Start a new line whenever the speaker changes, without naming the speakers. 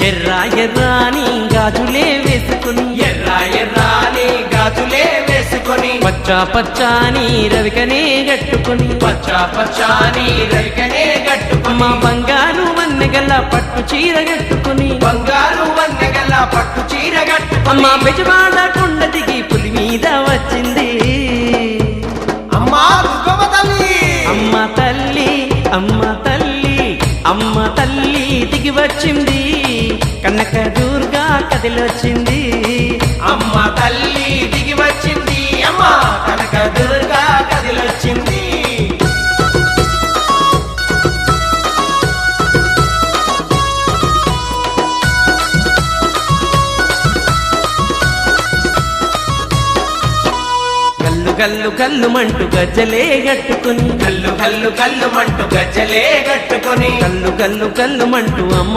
ఎర్ర ఎర్రాని గాజులే వేసుకుని
ఎర్ర ఎర్రాని గాజులే వేసుకొని
పచ్చ పచ్చాని రవికనే గట్టుకుని
పచ్చ పచ్చాని రైకనే గట్టుకొని
మా బంగారు వన్నెగల పట్టు చీర గట్టుకుని
బంగారు వన్నెగల పట్టు చీర గట్టుకొని
అమ్మ బెజవాడ కొండ దిగి పులి మీద వచ్చింది
అమ్మా దుర్గమ్మ తల్లి
అమ్మ తల్లి అమ్మ తల్లి అమ్మ తల్లి దిగి వచ్చింది కనక దుర్గా కదిలొచ్చింది
అమ్మ తల్లి దిగి వచ్చింది అమ్మ కనక దుర్గా కదిలొచ్చింది
కల్లు కల్లు కల్లు మంటూ గజ్జలే గట్టుకుని
కల్లు కల్లు కల్లు మంటూ గజ్జలే కట్టుకొని
కల్లు కల్లు కల్లు మంటూ అమ్మ